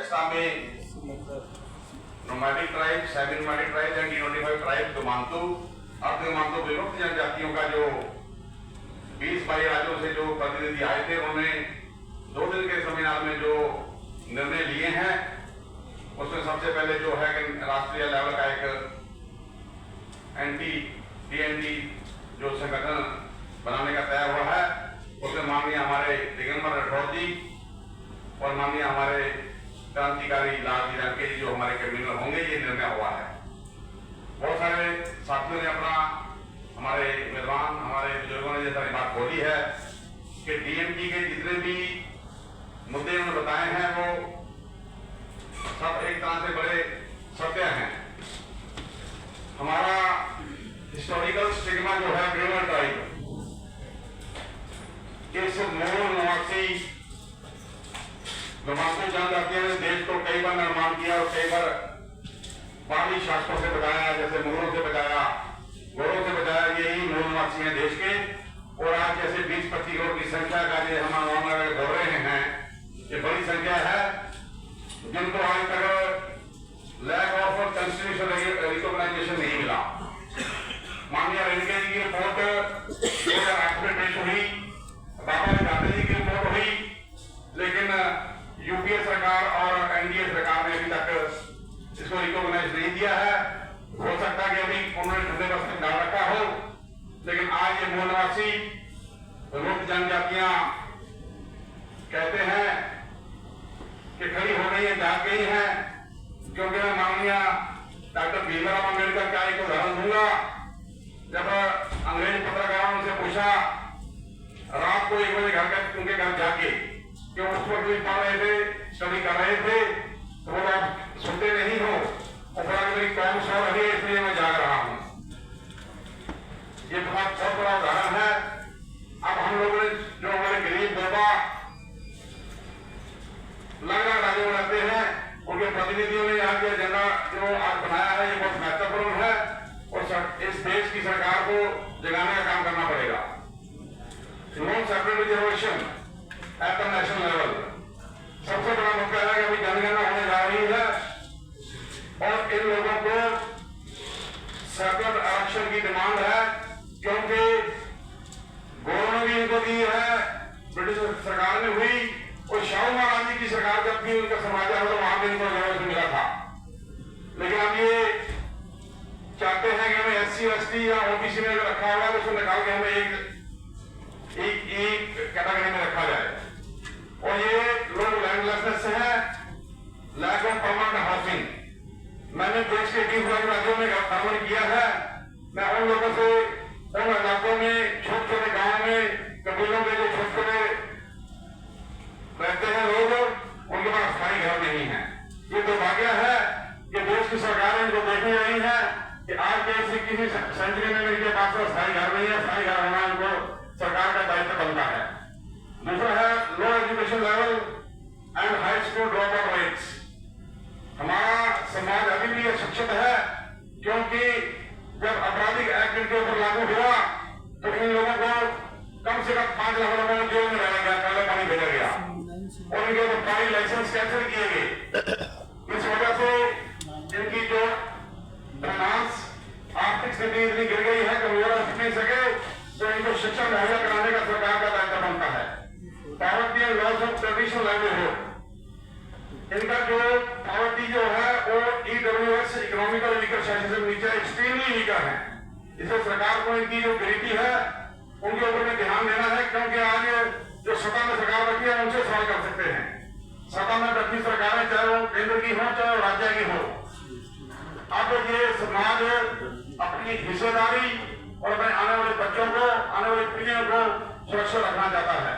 अध्यक्षता में nomadic tribe, semi nomadic tribe and denotified tribe गोमांतु, अर्धगोमांतु विमुक्त जनजातियों का जो 20-22 राज्यों से जो प्रतिनिधि आए थे, उन्होंने 2 दिन के सेमिनार में जो निर्णय लिए हैं, उसमें सबसे पहले जो है कि राष्ट्रीय लेवल का एक एंटी जो संगठन बनाने का तय हुआ है, उसमें माननीय हमारे दिगंबर राठौर जी और माननीय हमारे क्रांतिकारी लाल जी रंके जी जो हमारे कन्वीनर होंगे, ये निर्णय हुआ है। बहुत सारे साथियों ने अपना, हमारे विद्वान, हमारे बुजुर्गों ने जैसा बात बोली है कि डीएमटी के जितने भी मुद्दे उन्होंने बताए हैं वो सब एक तरह से बड़े सत्य हैं। हमारा हिस्टोरिकल स्टिग्मा जो है क्रिमिनल ट्राइब, इस मूल निवासी गोमांतु जनजातियों ने देश को कई बार निर्माण किया और कई बार बाहरी शासकों से बचाया, जैसे मुगलों से बचाया, गोरों से बचाया। यही मूल निवासी हैं देश के। और आज जैसे 20-25 करोड़ की संख्या का जो हम बोल रहे हैं, ये बड़ी संख्या है जिनको आज तक लैक ऑफ कॉन्स्टिट्यूशन रिकॉग्नाइजेशन नहीं मिला। माननीय रेणुका जी की रिपोर्ट 2008 में पेश हुई, बाबा दादा जी की रिपोर्ट हुई, लेकिन यूपीए सरकार और एनडीए सरकार ने अभी तक इसको रिकॉग्नाइज नहीं दिया है। हो सकता है कि अभी उन्होंने ठंडे बस्ते में डाल रखा हो, लेकिन आज ये मूल निवासी विमुक्त जनजातियां कहते हैं कि खड़ी हो गई है, जाग गई है। क्योंकि मैं माननीय डॉक्टर भीमराव अम्बेडकर का एक उदाहरण दूंगा। जब अंग्रेज पत्रकारों ने पूछा रात को 1 बजे उनके घर जाके, क्यों उस वक्त भी पढ़ रहे थे, स्टडी कर रहे थे, तो वो आप सुनते नहीं हो, और मेरी कौन सो रही है इसलिए मैं जाग रहा हूं। ये बहुत बड़ा उदाहरण है। अब हम लोग जो हमारे गरीब बाबा अलग-अलग राज्यों में रहते हैं, उनके प्रतिनिधियों ने यहाँ के एजेंडा जो आज बनाया है, ये बहुत महत्वपूर्ण है और इस देश की सरकार को जगाने का काम करना पड़ेगा। Non separate reservation at the national level सबसे बड़ा मुद्दा है कि अभी जनगणना होने जा रही है और इन लोगों को सेपरेट आरक्षण की डिमांड है, क्योंकि गोरों ने भी इनको दी है, ब्रिटिश सरकार ने हुई, और शाहू महाराज जी की सरकार जब भी उनका समाज है तो वहां भी इनको रिजर्वेशन मिला था। लेकिन अब ये चाहते हैं कि हमें SC ST या OBC में रखा होगा तो उसको निकाल के हमें एक कैटेगरी में रखा जाए। और ये लोग लैंडलेसनेस से है, लैक ऑफ परमानेंट हाउसिंग। मैंने देश के 20 राज्यों में भ्रमण किया है। मैं उन लोगों से उन इलाकों में, छोटे छोटे गाँव में, कबीलों में जो छोटे छोटे रहते हैं लोग, उनके पास स्थायी घर नहीं है। ये दुर्भाग्य है कि देश की सरकारें इनको देखने रही है कि आज के 21वीं सेंचुरी में इनके पास स्थायी घर नहीं है। स्थायी घर होना इनको सरकार का दायित्व बनता है। दूसरा है low education level and high school dropout rates. हमारा समाज अभी भी अशिक्षित है, क्योंकि जब आपराधिक एक्ट इनके ऊपर लागू हुआ तो इन लोगों को कम से कम 5 लाख रुपए जेल में डाला गया, काला पानी भेजा गया और इनके ऊपर सारी लाइसेंस कैंसिल किए गए। इस वजह से इनकी जो फाइनेंस आर्थिक स्थिति इतनी गिर गई है कि वो रह नहीं सके, तो इनको शिक्षा मुहैया कराने का सरकार का दायित्व बनता है। Poverty and loss of traditional livelihood, इनका जो पॉवर्टी जो है वो EWS इकोनॉमिकल वीकर सेक्शन से नीचे एक्सट्रीमली वीकर है। इसे सरकार को इनकी जो गरीबी है उनके ऊपर में ध्यान देना है, क्योंकि आज जो सत्ता में सरकार बैठी है उनसे सवाल कर सकते हैं। सत्ता में बैठी सरकारें चाहे वो केंद्र की हो चाहे वो राज्य की हो, अब ये समाज अपनी हिस्सेदारी और अपने आने वाले बच्चों को, आने वाली पीढ़ियों को सुरक्षित रखना चाहता है।